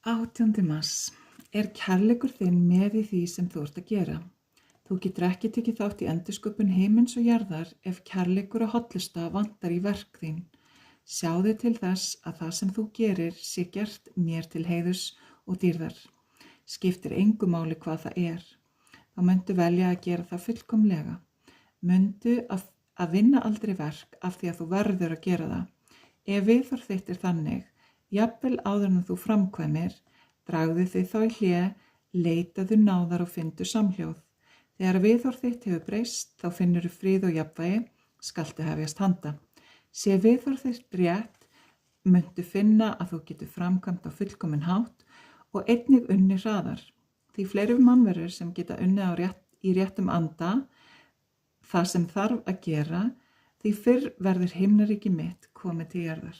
18. mars. Kærleikur þinn með í því sem þú ert að gera? Þú getur ekki tekið þátt í endursköpun himins og jarðar ef kærleikur og hollusta vantar í verk þín. Sjáðu til þess að það sem þú gerir sé gert mér til heiðurs og dýrðar. Skiptir engu máli hvað það er. Þá muntu velja að gera það fullkomlega. Muntu að vinna aldrei verk af því að þú verður að gera það. Ef viðhorf þitt er þannig, jafnvel áður en þú framkvæmir, dragðu þig þá í hlé, leitaðu náðar og fyndu samhljóð. Þegar viðhorf þitt hefur breyst, þá finnur þú frið og jafnvægi, skaltu hefjast handa. Sé viðhorf þitt rétt, muntu finna að þú getur framkvæmt á fullkominn hátt og einnig unni hraðar. Því fleiri mannverur sem geta unnið í réttum anda, það sem þarf að gera, því fyrr verður himnaríki mitt komið til jarðar.